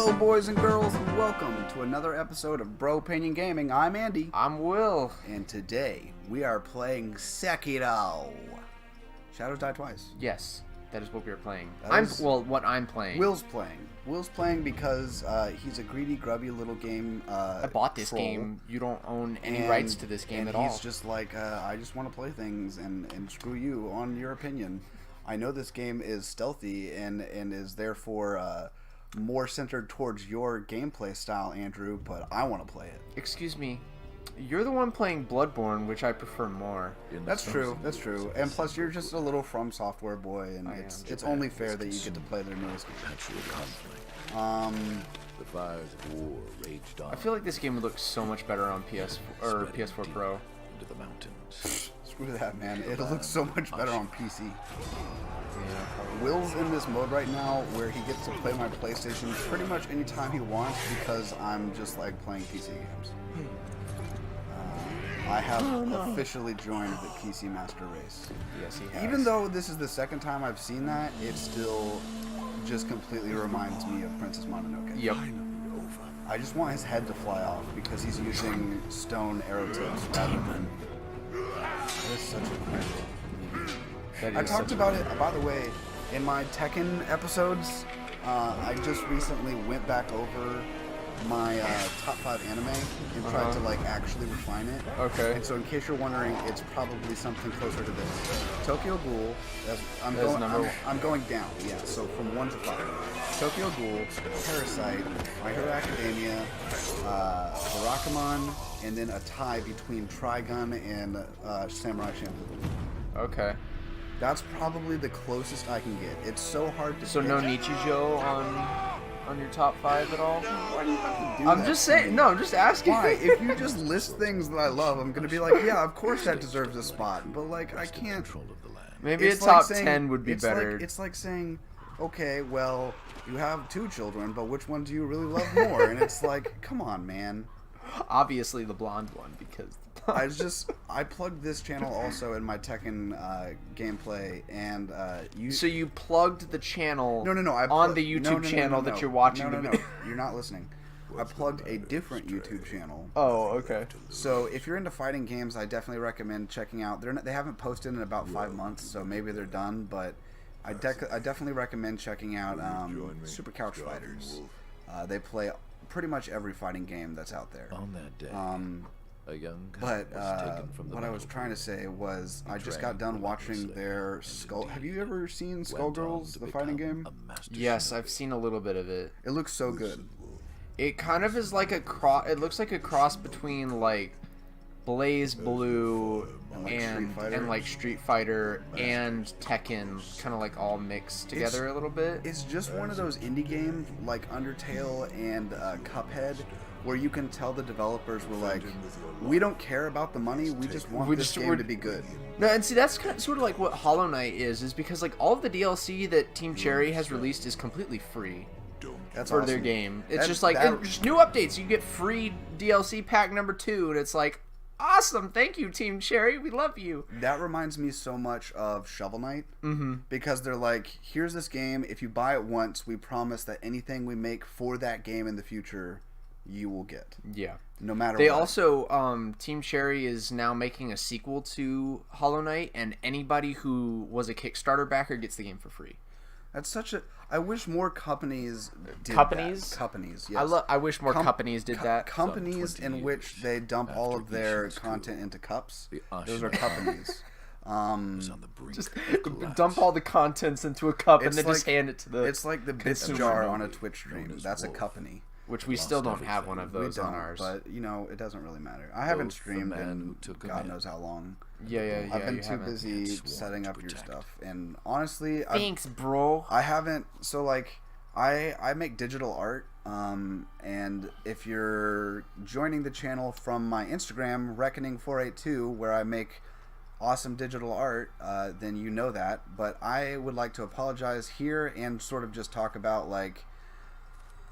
Hello, boys and girls, and welcome to another episode of Bro Painting Gaming. I'm Andy. I'm Will. And today, we are playing Sekiro. Shadows Die Twice. Yes, that is what we are playing. What I'm playing. Will's playing because he's a greedy, grubby little game I bought this troll. game. You don't own any rights to this game at all. And he's just like, I just want to play things, and screw you on your opinion. I know this game is stealthy and is therefore more centered towards your gameplay style, Andrew, but I want to play it. Excuse me. You're the one playing Bloodborne, which I prefer more. That's true. And plus, you're just a little From Software boy, and it's only fair that you get to play their newest game. The fires of war raged on. I feel like this game would look so much better on PS4 Pro. Into the mountains. Screw that, man. It looks so much better on PC. Yeah, Will's in this mode right now where he gets to play my PlayStation pretty much anytime he wants because I'm just like playing PC games. I have officially joined the PC Master Race. Yes, he has. Even though this is the second time I've seen that, it still just completely reminds me of Princess Mononoke. Yep. I just want his head to fly off because he's using stone arrow tips rather than... That is such a cool... I talked about it, by the way, in my Tekken episodes. I just recently went back over my top 5 anime and tried to like actually refine it. Okay. And so in case you're wondering, it's probably something closer to this. Tokyo Ghoul. I'm going down. Yeah. So from 1 to 5. Tokyo Ghoul, Parasite, My Hero Academia, Barakamon, and then a tie between Trigun and Samurai Champloo. Okay. That's probably the closest I can get. It's so hard to. So pitch. no Nichijou on your top 5 at all? Why do you have to do I'm that just to me? saying. No, I'm just asking. Why? If you just list things that I love, I'm gonna be like, yeah, of course that deserves a spot. But like, I can't. Maybe a It's top like saying, 10 would be it's better. It's like saying, okay, well, you have 2 children, but which one do you really love more? And it's like, come on, man. Obviously the blonde one, because I plugged this channel also in my Tekken gameplay, and So you plugged the channel No, on the YouTube channel that you're watching the video. You're not listening. I plugged a different YouTube channel. Oh, okay. So if you're into fighting games, I definitely recommend checking out. They haven't posted in about 5 months, so maybe they're done, but I definitely recommend checking out Super Couch Fighters. They play pretty much every fighting game that's out there. On that day, a young But was taken from the what I was trying to say was I just got done watching their Skull. Have you ever seen Skullgirls, the fighting game? Yes, I've seen a little bit of it. It looks so good. It kind of is like a cross. It looks like a cross between like Blaze Blue and like Street Fighter and Tekken, kind of like all mixed together a little bit. It's just one of those indie games like Undertale and Cuphead, where you can tell the developers were like, we don't care about the money, we just want this game to be good. No, and see, that's kind of, sort of like what Hollow Knight is because like all of the DLC that Team Cherry has released is completely free. That's for awesome. their game. It's just like just new updates. You get free DLC pack number 2, and it's like, awesome, thank you, Team Cherry, we love you. That reminds me so much of Shovel Knight, because they're like, here's this game, if you buy it once, we promise that anything we make for that game in the future, you will get. Yeah. No matter They what. also, Team Cherry is now making a sequel to Hollow Knight, and anybody who was a Kickstarter backer gets the game for free. That's such a... I wish more companies did Companies? that. Companies, yes. I wish more companies did that. Companies in which they dump all of their content into cups. Those are companies. Just dump all the contents into a cup and then like, just hand it to the It's like the bits jar on a Twitch stream. That's a company. Which we still don't have one of those on ours. But, you know, it doesn't really matter. I haven't streamed in God knows how long. Yeah. I've been too busy setting up your stuff. And honestly... Thanks, bro. I haven't... So, like, I make digital art. And if you're joining the channel from my Instagram, Reckoning482, where I make awesome digital art, then you know that. But I would like to apologize here and sort of just talk about, like...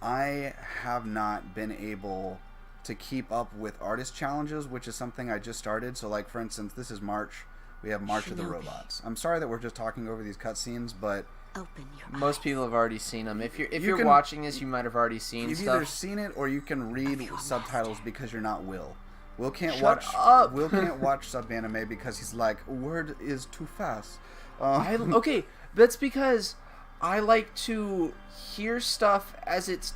I have not been able to keep up with artist challenges, which is something I just started. So, like, for instance, this is March. We have March of the Robots. I'm sorry that we're just talking over these cutscenes, but Open your Most eyes. people have already seen them. If You you're can- watching this, you might have already seen You've either stuff. seen it or you can read subtitles because you're not Will. Will can't Shut watch. up. Will can't watch sub anime because he's like, word is too fast. Okay, that's because I like to hear stuff as it's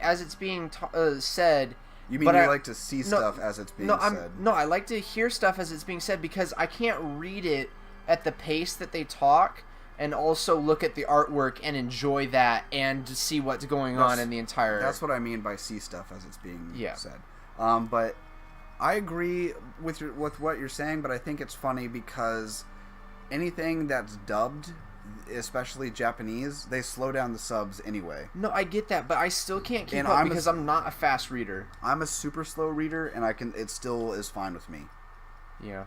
as it's being said. You mean but you I like to see stuff as it's being said? No, I like to hear stuff as it's being said because I can't read it at the pace that they talk, and also look at the artwork and enjoy that and see what's going on in the entire. That's what I mean by see stuff as it's being Yeah. said. But I agree with what you're saying, but I think it's funny because anything that's dubbed, especially Japanese, they slow down the subs anyway. No, I get that, but I still can't keep And up I'm because I'm not a fast reader. I'm a super slow reader, and it still is fine with me. Yeah.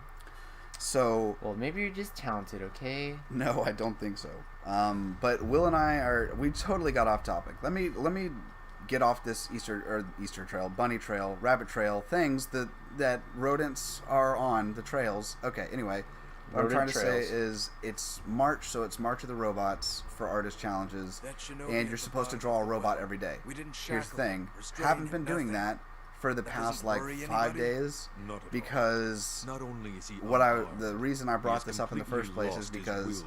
So Well, maybe you're just talented, okay? no, I don't think so. But Will and I we totally got off topic. Let me get off this Easter trail, bunny trail, rabbit trail, things that rodents are on the trails. Okay, anyway, what I'm trying to say is it's March, so it's March of the Robots for artist challenges, and you're supposed to draw a robot every day. Here's the thing, haven't been doing that for the past like 5 days because the reason I brought this up in the first place is because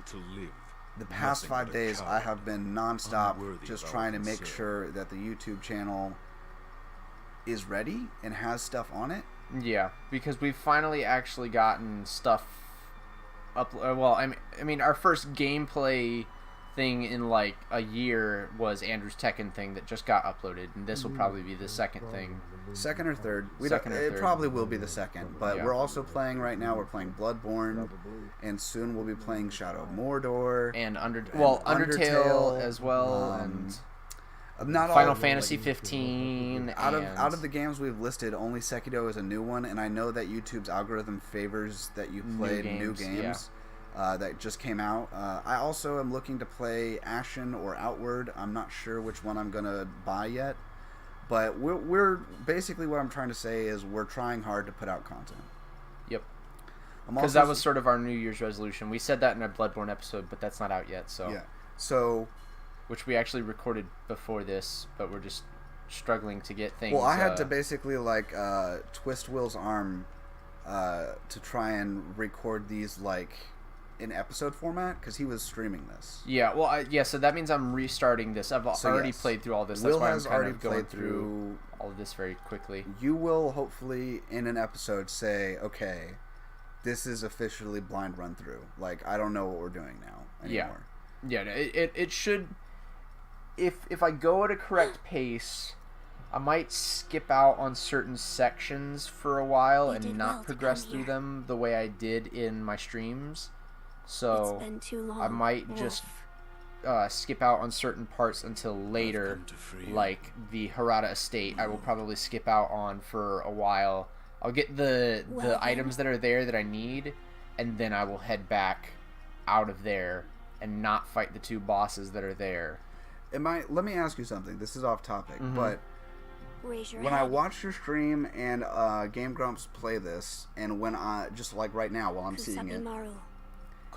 the past 5 days I have been nonstop just trying to make sure that the YouTube channel is ready and has stuff on it. Yeah, because we've finally actually gotten stuff up. Well, I mean, our first gameplay thing in like a year was Andrew's Tekken thing that just got uploaded, and this will probably be the second thing. Second or third. Second or it third. probably will be the second, but Yeah. we're also playing right now. We're playing Bloodborne, and soon we'll be playing Shadow of Mordor And Undertale Undertale, as well, and not all Final of them, Fantasy like, 15. out of the games we've listed, only Sekiro is a new one, and I know that YouTube's algorithm favors that you play new games. That just came out. I also am looking to play Ashen or Outward. I'm not sure which one I'm gonna buy yet, but we're basically what I'm trying to say is we're trying hard to put out content. Yep. I'm Because also that was sort of our New Year's resolution. We said that in our Bloodborne episode, but that's not out yet. So yeah. So which we actually recorded before this, but we're just struggling to get things. well, I had to basically like twist Will's arm to try and record these like in episode format because he was streaming this. Yeah, well, so that means I'm restarting this. I've already yes. played through all this. Will That's why I'm has kind already of going played through all of this very quickly. You will hopefully in an episode say, okay, this is officially blind run through. Like, I don't know what we're doing now anymore. Yeah, it should. If I go at a correct pace, I might skip out on certain sections for a while You did and well not to progress come through here. them the way I did in my streams. So It's been too long, I might Wolf. just skip out on certain parts until later, like the Harada Estate. I will probably skip out on for a while. I'll get the Well, then. items that are there that I need, and then I will head back out of there and not fight the two bosses that are there. Let me ask you something. This is off topic, Mm-hmm. but Raise your when I head. watch your stream and Game Grumps play this, and when I just like right now while I'm seeing it, Kusabimaru.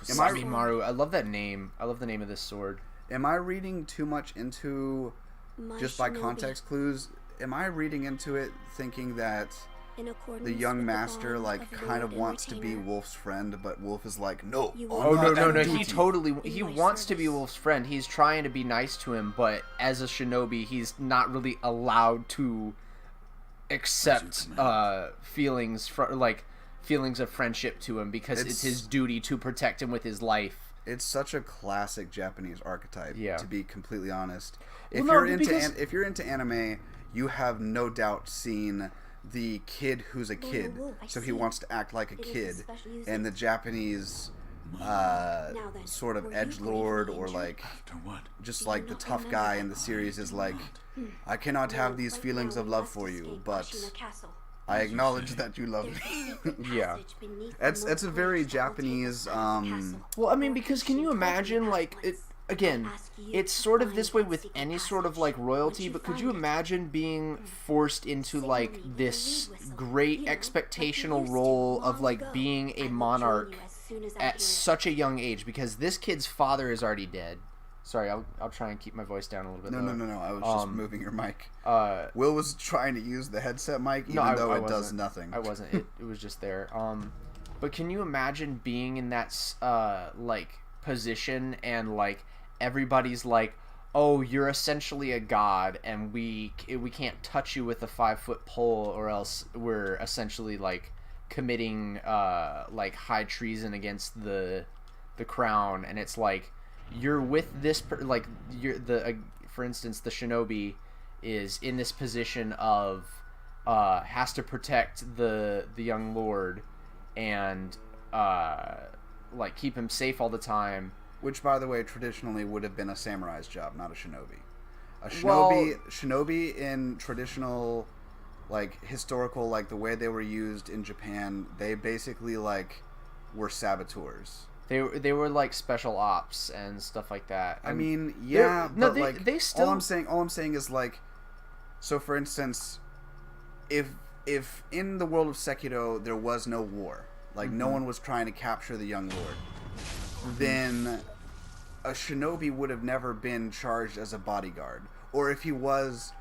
Am I- Kusamimaru. I love that name. I love the name of this sword. am I reading too much into My just by shinobi, context clues? Am I reading into it thinking that in accordance the young with master bond like of kind of Lord and wants to be Retainer, Wolf's friend, but Wolf is like, no. You I'm will Oh not no, on he duty." totally In he my wants to be service. Wolf's friend. He's trying to be nice to him, but as a shinobi, he's not really allowed to accept feelings of friendship to him because it's his duty to protect him with his life. It's such a classic Japanese archetype, Yeah. to be completely honest. Well, If no, you're into because- if you're into anime, you have no doubt seen the kid who's a kid, whoa, I so he see. wants to act like a It is a kid, special and the usage. Japanese Now then, sort of were you edgelord briefly or injured? like just Do like you the not tough remember guy that? in the series is like, I cannot have these Right feelings now of we love must for you, escape but Ashina Castle. I acknowledge that you love There's a me. secret Yeah. passage beneath the That's most a very glorious vaulted Japanese, inside the castle. Well, I mean, Or because can you Kishin told me imagine, that like, it, once. again, I ask you it's to sort of find this way that with secret any sort of, passage. like, royalty, Once you but could find you it, imagine being forced into, like, signal me with this the lead whistle. great You know, like you expectational used to role of, long like, ago. being I a will join monarch you as soon as I at hear it. such a young age? Because this kid's father is already dead. Sorry, I'll try and keep my voice down a little bit. No. I was just moving your mic. Will was trying to use the headset mic, even though it does nothing. I wasn't. It was just there. But can you imagine being in that like position and like everybody's like, oh, you're essentially a god, and we can't touch you with a 5-foot pole, or else we're essentially like committing like high treason against the crown, and it's like you're with this like you're for instance, the shinobi is in this position of has to protect the young lord and like keep him safe all the time. Which, by the way, traditionally would have been a samurai's job, not a shinobi. Shinobi in traditional, like, historical, like, the way they were used in Japan, they basically, like, were saboteurs. They were like special ops and stuff like that. And I mean, yeah, but like, they still. All I'm saying is, like, so for instance, if in the world of Sekiro there was no war, like no one was trying to capture the young lord, then a shinobi would have never been charged as a bodyguard. Or if he was,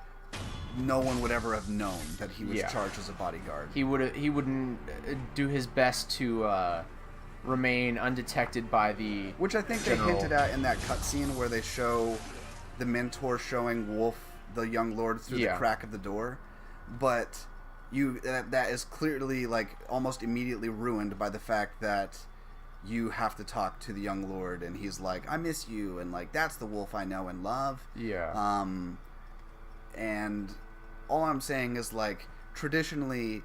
no one would ever have known that he was charged as a bodyguard. He wouldn't do his best to remain undetected by the Which I think general. they hinted at in that cutscene where they show the mentor showing Wolf, the young lord, through the crack of the door. But that is clearly, like, almost immediately ruined by the fact that you have to talk to the young lord, and he's like, I miss you, and like, that's the Wolf I know and love. Yeah. And all I'm saying is, like, traditionally,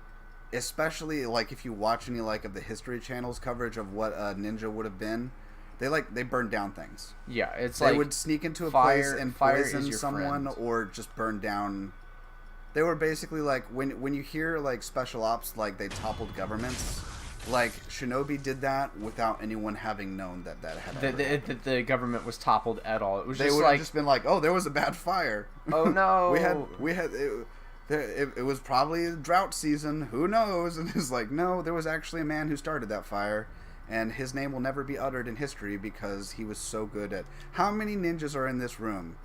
especially like if you watch any like of the History Channel's coverage of what a ninja would have been, they burned down things. Yeah, it's they like would sneak into a fire, place and fire poison someone, or just burn down. They were basically like, when you hear like special ops, like they toppled governments. Like, Shinobi did that without anyone having known that had the government was toppled at all. It was they just would like have just been like, oh, there was a bad fire. Oh no, we had it was probably a drought season. Who knows? And it's like, no, there was actually a man who started that fire, and his name will never be uttered in history because he was so good at. How many ninjas are in this room?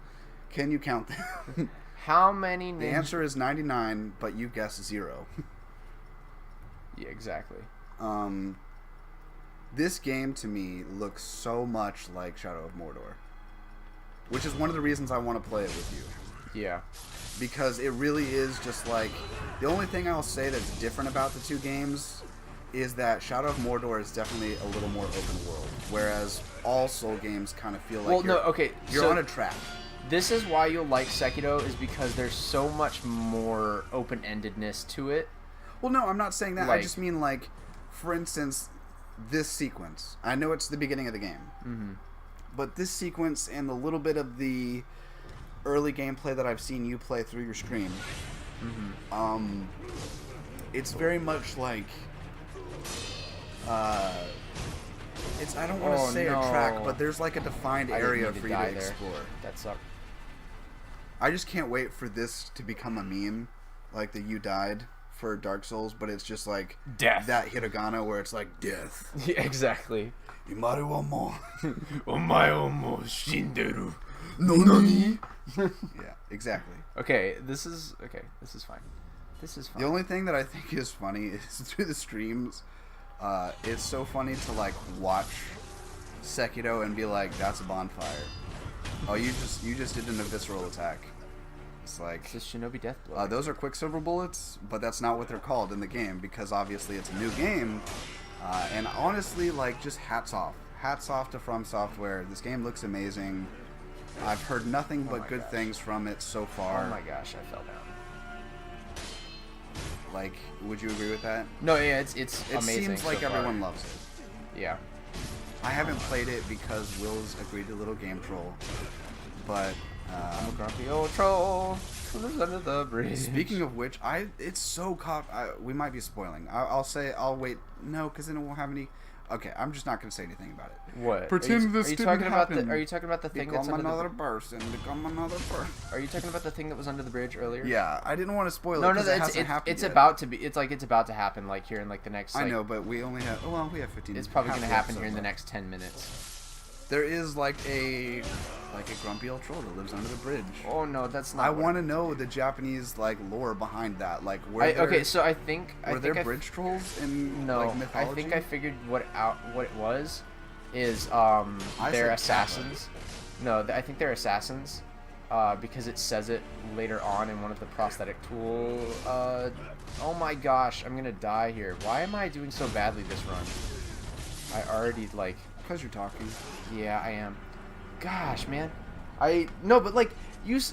Can you count them? How many ninjas? The answer is 99, but you guess 0. Yeah, exactly. This game to me looks so much like Shadow of Mordor, which is one of the reasons I want to play it with you. Yeah. Because it really is just like, the only thing I'll say that's different about the two games is that Shadow of Mordor is definitely a little more open world, whereas all Soul games kind of feel like you're so on a track. This is why you'll like Sekiro, is because there's so much more open-endedness to it. Well, no, I'm not saying that. Like, I just mean, like, for instance, this sequence. I know it's the beginning of the game, but this sequence and the little bit of the early gameplay that I've seen you play through your stream, it's very much like, it's, I don't want to say a track, but there's like a defined area for you to explore. That sucked. I just can't wait for this to become a meme, like the "you died" for Dark Souls, but it's just like death. That hiragana where it's like death. Yeah, exactly. Imaru wa mo. Omae wo mo shinderu. Nani? Yeah, exactly. Okay, this is fine. This is fine. The only thing that I think is funny is through the streams, it's so funny to like watch Sekiro and be like, that's a bonfire. Oh, you just did an visceral attack. It's like, this Shinobi Death Blow. those are Quicksilver bullets, but that's not what they're called in the game because obviously it's a new game. And honestly, like, just hats off to From Software. This game looks amazing. I've heard nothing but good things from it so far. Oh my gosh, I fell down. Like, would you agree with that? No, yeah, it's It amazing. seems like so far. everyone loves it. Yeah. I haven't played it because Will's agreed to Little Game Troll, but I'm a grumpy old troll who lives under the bridge. Speaking of which, it's so we might be spoiling. I'll wait. No, because then it won't have any. Okay, I'm just not going to say anything about it. What? Pretend this didn't happen. Are you talking about the thing that's under another person? Become another person. Are you talking about the thing that was under the bridge earlier? Yeah, I didn't want to spoil it. No, it hasn't happened it's yet. about to be. It's about to happen. Like here in like the next. Like, I know, but we only have. Well, we have 15. It's probably half going to the happen episode here in the left. next 10 minutes. There is like a grumpy old troll that lives under the bridge. Oh no, that's not. I want to know the Japanese like lore behind that. Like, okay, so I think were there bridge trolls in like mythology? I think I figured what it was is they're assassins. No, I think they're assassins because it says it later on in one of the prosthetic tool. Oh my gosh, I'm gonna die here. Why am I doing so badly this run? I already like. Because you're talking. Yeah, I am. Gosh, man. But like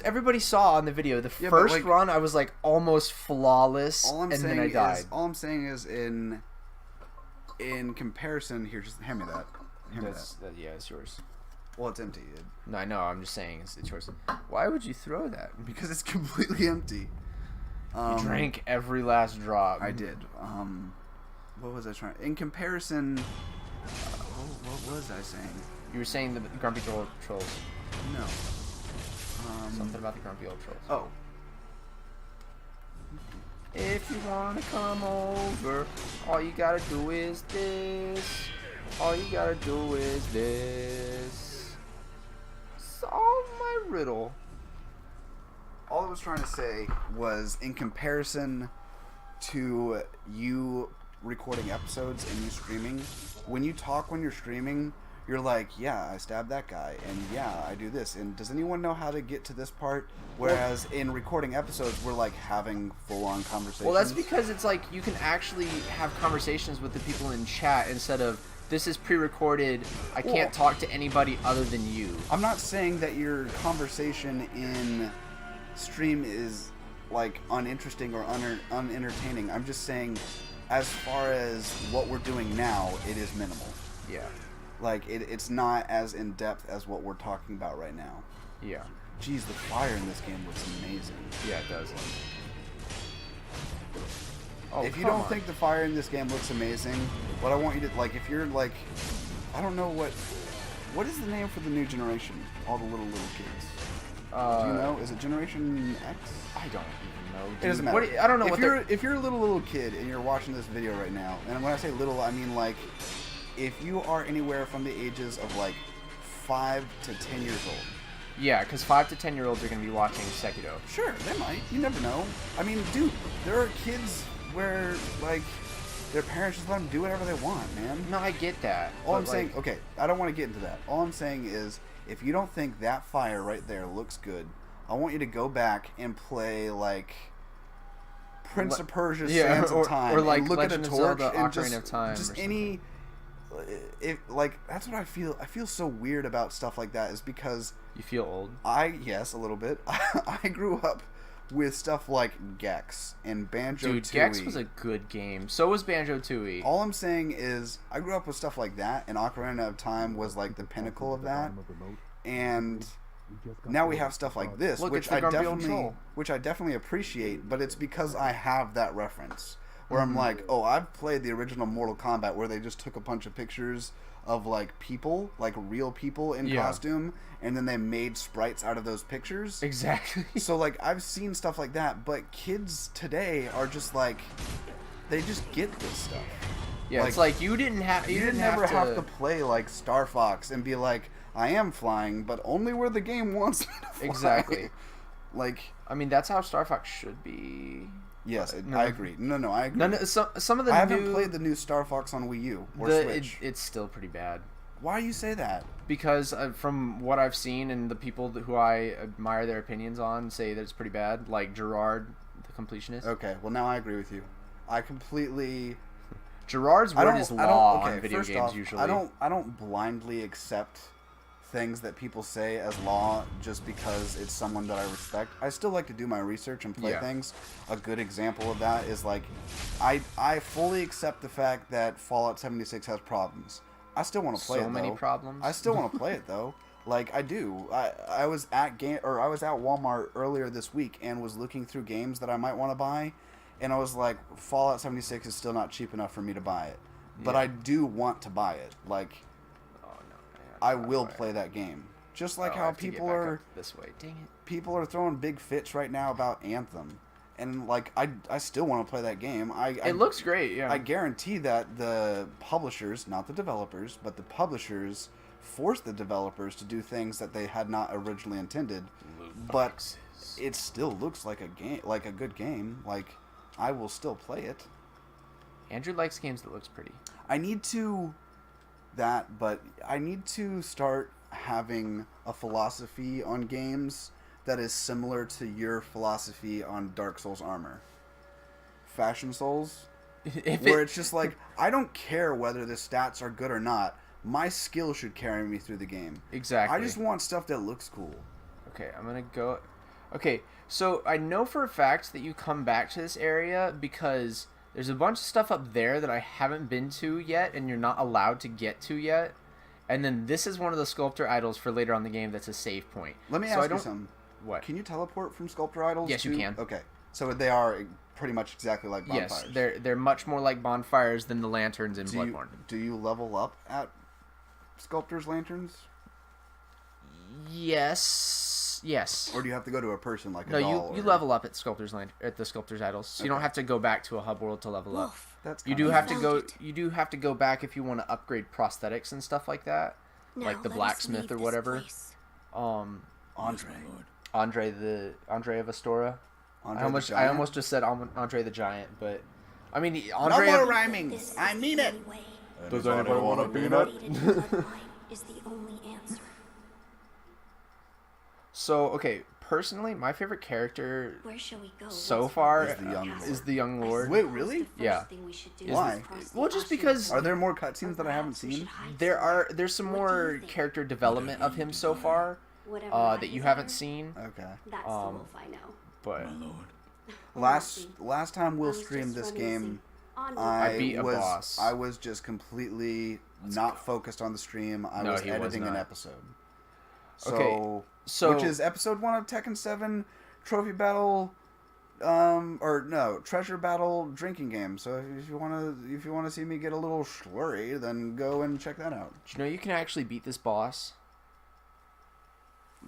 everybody saw on the video the first like, run I was like almost flawless and then I died. All I'm saying is in comparison here, just hand me that. Yeah, it's yours. Well, it's empty. No, I know. I'm just saying it's yours. Why would you throw that? Because it's completely empty. You drank every last drop. I did. What was I trying? In comparison, what was I saying? You were saying the grumpy old trolls. No. Something about the grumpy old trolls. Oh. If you wanna come over, all you gotta do is this. All you gotta do is this. Solve my riddle. All I was trying to say was, in comparison to you recording episodes and you streaming, when you talk when you're streaming, you're like, yeah, I stabbed that guy, and yeah, I do this, and does anyone know how to get to this part? Whereas in recording episodes, we're like having full-on conversations. Well, that's because it's like you can actually have conversations with the people in chat instead of, this is pre-recorded, I can't talk to anybody other than you. I'm not saying that your conversation in stream is like uninteresting or unentertaining. I'm just saying, as far as what we're doing now, it is minimal. Yeah. Like, it's not as in-depth as what we're talking about right now. Yeah. Jeez, the fire in this game looks amazing. Yeah, it does. If you don't think the fire in this game looks amazing, what I want you to, like, if you're, like, I don't know what is the name for the new generation? All the little kids. Do you know? Is it Generation X? I don't even know. Dude. It doesn't matter. I don't know if you're a little kid and you're watching this video right now, and when I say little, I mean, like, if you are anywhere from the ages of like 5 to 10 years old. Yeah, because 5 to 10-year-olds are going to be watching Sekiro. Sure, they might. You never know. I mean, dude, there are kids where, like, their parents just let them do whatever they want, man. No, I get that. All I'm saying, okay, I don't want to get into that. All I'm saying is, if you don't think that fire right there looks good, I want you to go back and play, like, Prince of Persia, Sands of Time, or like and look Legend at a of torch Zelda, and Ocarina of Time, just any... like, that's what I feel. I feel so weird about stuff like that, is because you feel old. Yes, a little bit. I grew up with stuff like Gex and Banjo-Tooie. Dude, Gex was a good game. So was Banjo-Tooie. All I'm saying is, I grew up with stuff like that, and Ocarina of Time was like the pinnacle of that. And now we have stuff like this, which I definitely appreciate, but it's because I have that reference. Where I'm like, oh, I've played the original Mortal Kombat where they just took a bunch of pictures of, like, people, like real people in costume, and then they made sprites out of those pictures. Exactly. So, like, I've seen stuff like that, but kids today are just, like, they just get this stuff. Yeah, like, it's like you didn't have to play, like, Star Fox and be like, I am flying, but only where the game wants me to fly. Exactly. Like, I mean, that's how Star Fox should be. Yes, I agree. No, I agree. Some of the I haven't played the new Star Fox on Wii U or Switch. It's still pretty bad. Why do you say that? Because from what I've seen and the people who I admire their opinions on say that it's pretty bad. Like Gerard, the completionist. Okay, well now I agree with you. I completely. Gerard's word is law on video games usually. I don't blindly accept things that people say as law just because it's someone that I respect. I still like to do my research and play things. A good example of that is, like, I fully accept the fact that Fallout 76 has problems. I still want to play it, though. So many problems? I still want to play it, though. Like, I do. I was at Walmart earlier this week and was looking through games that I might want to buy, and I was like, Fallout 76 is still not cheap enough for me to buy it. But I do want to buy it. Like, I will play that game. Just like how people are this way. Dang it. People are throwing big fits right now about Anthem. And like I still want to play that game. It looks great, yeah. I guarantee that the publishers, not the developers, but the publishers force the developers to do things that they had not originally intended. But it still looks like a game, like a good game. Like, I will still play it. Andrew likes games that looks pretty. I need to start having a philosophy on games that is similar to your philosophy on Dark Souls armor. Fashion Souls, where it's just like, I don't care whether the stats are good or not. My skill should carry me through the game. Exactly. I just want stuff that looks cool. Okay, I'm gonna go... Okay, so I know for a fact that you come back to this area because there's a bunch of stuff up there that I haven't been to yet and you're not allowed to get to yet. And then this is one of the sculptor idols for later on in the game that's a save point. Let me ask you something. What? Can you teleport from sculptor idols? Yes, you can. Okay, so they are pretty much exactly like bonfires. Yes, they're much more like bonfires than the lanterns in Bloodborne. Do you level up at sculptor's lanterns? Yes. Or do you have to go to a person like a no, doll? you level up at the sculptor's idols. So you don't have to go back to a hub world to level up. That's You do have to go back if you want to upgrade prosthetics and stuff like that, like the blacksmith or whatever. Andre of Astora. I almost just said Andre the Giant, but I mean Andre. No more rhyming. I mean it. Does anybody want a peanut? Is the only answer. So okay, personally, my favorite character Where shall we go? so far Is the young lord. Wait, really? Yeah. Why? Well, just because Are there more cutscenes that I haven't seen? there's some more character development of him so far that you haven't seen. Okay. That's the wolf I know. But Last time Will streamed this game, I beat a boss. I was just completely not focused on the stream. I was he was editing an not. episode. Okay, Which is episode 1 of Tekken 7 Trophy Battle, Treasure Battle drinking game. So if you wanna see me get a little slurry, then go and check that out. Do you know you can actually beat this boss?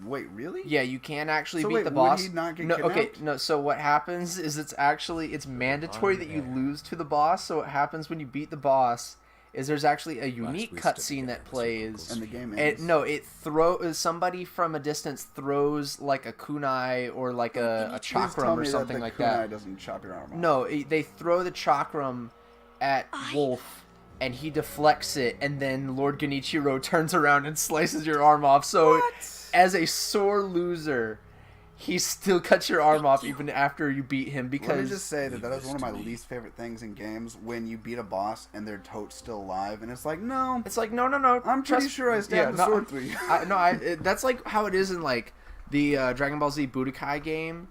Wait, really? Yeah, you can actually So beat wait, the would boss. he not get no, okay, kidnapped? no. So what happens is it's mandatory that you lose to the boss. So what happens when you beat the boss is there's actually a unique cutscene that plays. And the game ends. It throws somebody from a distance throws like a kunai or like a Please tell chakram or me something that like the kunai that. doesn't chop your arm off. No, they throw the chakram at Wolf. And he deflects it, and then Lord Genichiro turns around and slices your arm off. So, as a sore loser, he still cuts your arm off even after you beat him. Because Let me just say that is one of my least favorite things in games, when you beat a boss and their tote's still alive, and it's like, no. it's like, no. I'm pretty sure I stabbed the sword through you. That's like how it is in like the Dragon Ball Z Budokai game.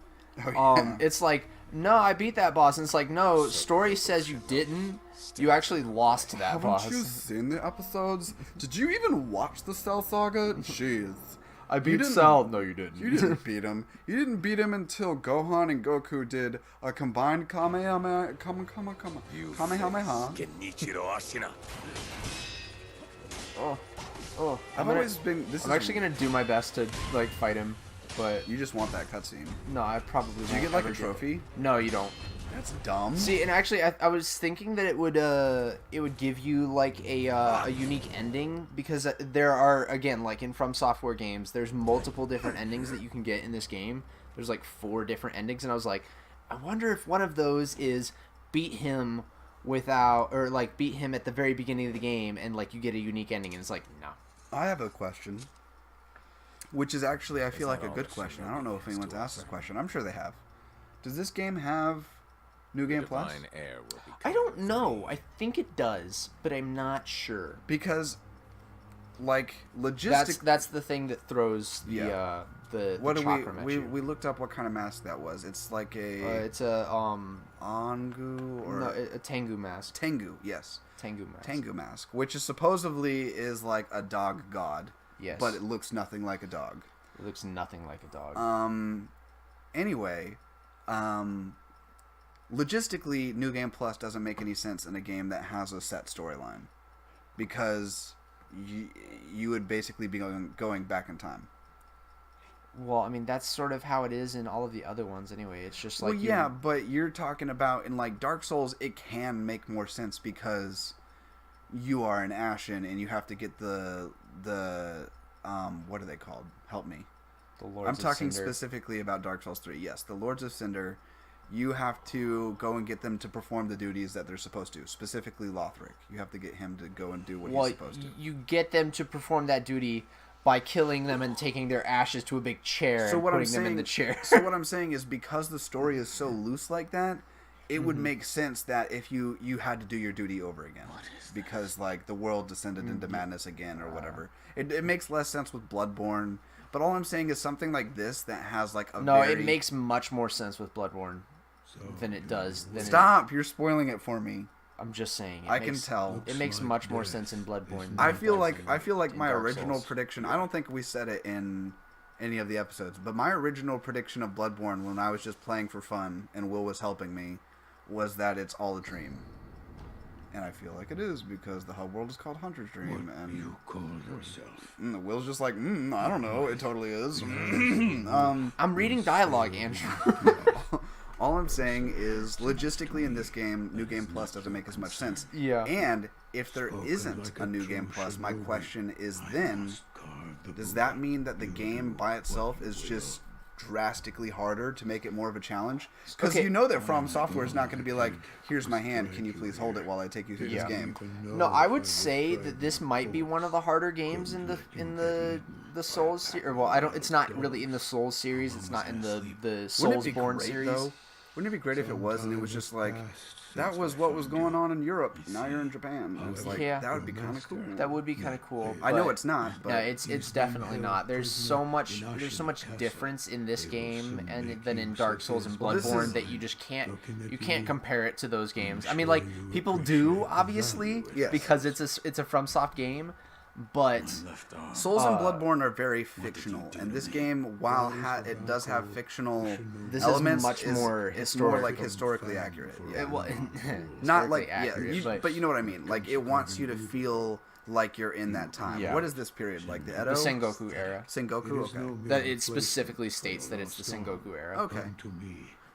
Oh, yeah. It's like, no, I beat that boss, and it's like, no, story says you didn't. You actually lost to that boss. Haven't you seen the episodes? Did you even watch the Cell Saga? Jeez. I beat Cell. No, you didn't. You didn't beat him. You didn't beat him until Gohan and Goku did a combined Kamehameha. I'm actually gonna do my best to like fight him, but You just want that cutscene. no, I probably. Did you get like a trophy? No, you don't. That's dumb. See, and actually, I was thinking that it would give you like a unique ending, because there are, again, like in From Software games, there's multiple different endings that you can get in this game. There's like 4 different endings, and I was like, I wonder if one of those is beat him beat him at the very beginning of the game, and like you get a unique ending, and it's like, no. I have a question, which is actually, I feel like, a good question. I don't know if anyone's asked this question. I'm sure they have. Does this game have New Game Plus? I don't know. I think it does, but I'm not sure. Because, like, logistic. That's the thing that throws the What chakram do at we you. we looked up what kind of mask that was? It's like a It's a Angu or no, a Tengu mask. Tengu, yes. Tengu mask. Tengu mask, which is supposedly is like a dog god. Yes. But it looks nothing like a dog. It looks nothing like a dog. Anyway, logistically, New Game Plus doesn't make any sense in a game that has a set storyline, because you would basically be going back in time. Well, I mean, that's sort of how it is in all of the other ones anyway. It's just like... Well, yeah, but you're talking about in, like, Dark Souls, it can make more sense because you are an Ashen and you have to get the what are they called? Help me. The Lords I'm of talking Cinder. specifically about Dark Souls 3. Yes, the Lords of Cinder. You have to go and get them to perform the duties that they're supposed to. Specifically, Lothric. You have to get him to go and do what he's supposed to. You get them to perform that duty by killing them and taking their ashes to a big chair and putting them in the chair. So what I'm saying is, because the story is so loose like that, it would make sense that if you had to do your duty over again, because like the world descended into madness again or whatever. It makes less sense with Bloodborne. But all I'm saying is something like this that has like a it makes much more sense with Bloodborne than it does. Stop! You're spoiling it for me. I'm just saying. I can tell. It makes much more sense in Bloodborne. I feel like my Dark original Souls. prediction. I don't think we said it in any of the episodes, but my original prediction of Bloodborne when I was just playing for fun and Will was helping me was that it's all a dream. And I feel like it is because the hub world is called Hunter's Dream. And You call yourself. Will's just like, I don't know. It totally is. I'm reading dialogue, Andrew. All I'm saying is, logistically in this game, New Game Plus doesn't make as much sense. Yeah. And if there isn't a New Game Plus, my question is then, does that mean that the game by itself is just drastically harder to make it more of a challenge? Because you know that From Software is not going to be like, here's my hand, can you please hold it while I take you through this game? No, I would say that this might be one of the harder games in the Souls series. Well, I don't. It's not really in the Souls series. It's not in the Soulsborne series. Though? Wouldn't it be great if it was and it was just like, that was what was going on in Europe. Now you're in Japan. It's like, Yeah. that would be kind of cool. That would be kind of cool. I know but- it's not, but No, it's definitely not. There's so much difference in this game and than in Dark Souls and Well, this Bloodborne is- that you just can't compare it to those games. I mean, like people do obviously Yes. because it's a FromSoft game, but Souls and Bloodborne are very fictional, and this game, while it does have fictional this elements, is much more it's historic. more like historically accurate. Yeah. Well, Not like accurate, but you know what I mean. Like it wants you to feel like you're in that time. Yeah. What is this period? Like the Edo? the Sengoku era. Sengoku. Okay. That it specifically states that it's the Sengoku era. Okay.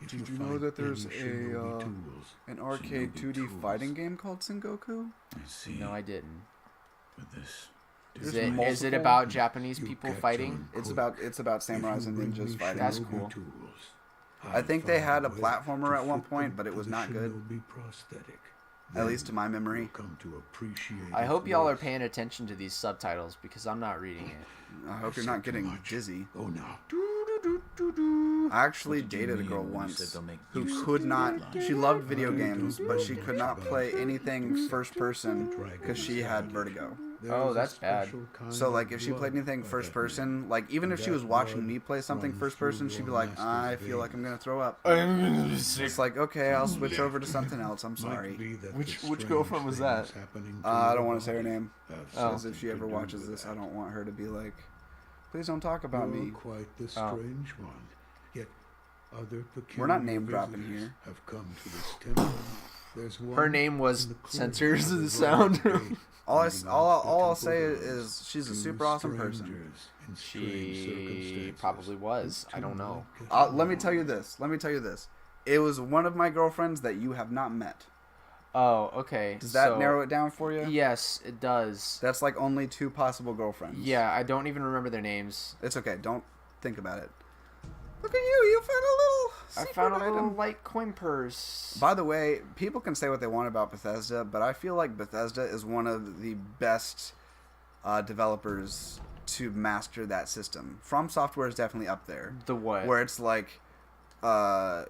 Did you know that there's an arcade 2D fighting game called Sengoku? No, I didn't. There's Is it multiple- about Japanese people fighting? It's about samurais and ninjas fighting. That's cool. I think they had a platformer at one point, but it was not good. At least to my memory. I hope y'all are paying attention to these subtitles because I'm not reading it. I hope you're not getting dizzy. Oh no. I actually dated a girl once who could not. She loved video games, but she could not play anything first person because she had vertigo. Oh, that's bad. So like, if she played anything first person, like even if she was watching me play something first person, she'd be like, I feel like I'm gonna throw up. It's like, okay, I'll switch over to something else. I'm sorry. Which girlfriend was that? I don't want to say her name. Oh. Because if she ever watches this, I don't want her to be like, please don't talk about me. Quite the strange one. Yet other We're not peculiar name dropping visitors here. Have come to this temple. There's Her one name was in the clear Censors of the Sound. All I'll say is she's a super awesome person. She probably was. I don't know. Let me tell you this. It was one of my girlfriends that you have not met. Oh, okay. Does that so- narrow it down for you? Yes, it does. That's like only 2 possible girlfriends. Yeah, I don't even remember their names. It's okay. Don't think about it. Look at you. You found a little I secret found a little item. like coin purse. By the way, people can say what they want about Bethesda, but I feel like Bethesda is one of the best developers to master that system. From Software is definitely up there. The what? Where it's like,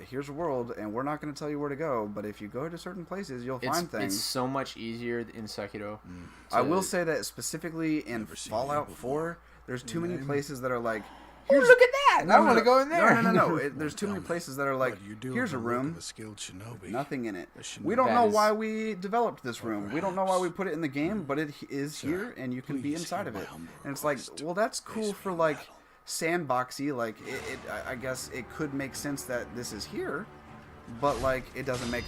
here's a world, and we're not going to tell you where to go, but if you go to certain places, you'll find things. It's so much easier in Sekiro. I will say that specifically in Fallout 4, there's too many places that are like, Oh, look at that! I want to go in there. No. There's too many places that are like, here's a room, nothing in it. We don't That know is- why we developed this room. We don't know why we put it in the game, but it is here, and you can be inside of it. And it's like, well, that's cool for like sandboxy. Like, I guess it could make sense that this is here, but like, it doesn't make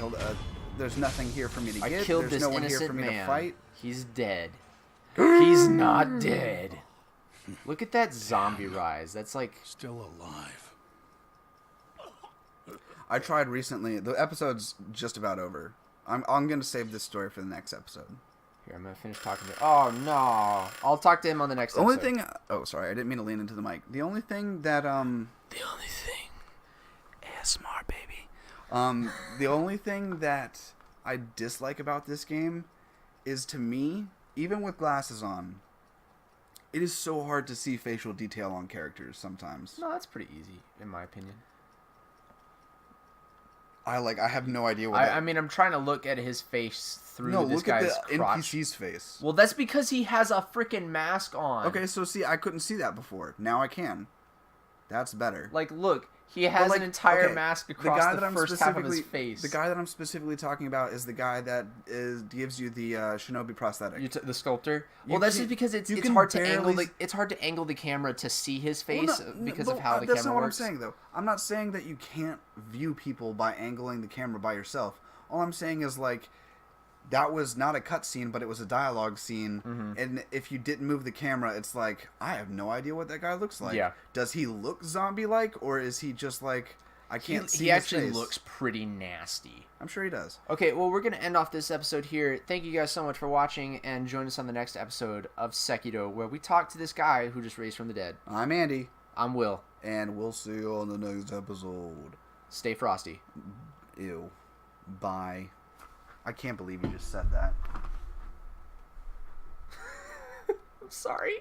there's nothing here for me to I get. killed There's this no one here innocent for me to man. fight. He's dead. He's not dead. Look at that zombie rise. That's like still alive. I tried recently. The episode's just about over. I'm gonna save this story for the next episode. Here, I'm gonna finish talking to. Oh no! I'll talk to him on the next. The only episode. thing. Oh, sorry, I didn't mean to lean into the mic. The only thing that The only thing. ASMR baby. The only thing that I dislike about this game is, to me, even with glasses on, it is so hard to see facial detail on characters sometimes. No, that's pretty easy in my opinion. I have no idea what. I mean, I'm trying to look at his face through this look at guy's the crotch. NPC's face. Well, that's because he has a freaking mask on. Okay, so see, I couldn't see that before. Now I can. That's better. Like, look, he has an entire mask across the first half of his face. The guy that I'm specifically talking about is the guy that gives you the shinobi prosthetic. The sculptor. You Well, that's can- just because it's you can hard to barely angle. It's hard to angle the camera to see his face because but of how the that's camera not what works. I'm saying, though. I'm not saying that you can't view people by angling the camera by yourself. All I'm saying is, like, that was not a cutscene, but it was a dialogue scene. Mm-hmm. And if you didn't move the camera, it's like, I have no idea what that guy looks like. Yeah. Does he look zombie-like, or is he just like, I can't see He his actually face? looks pretty nasty. I'm sure he does. Okay, well, we're going to end off this episode here. Thank you guys so much for watching, and join us on the next episode of Sekiro, where we talk to this guy who just raised from the dead. I'm Andy, I'm Will. and we'll see you on the next episode. Stay frosty. Ew. Bye. I can't believe you just said that. I'm sorry.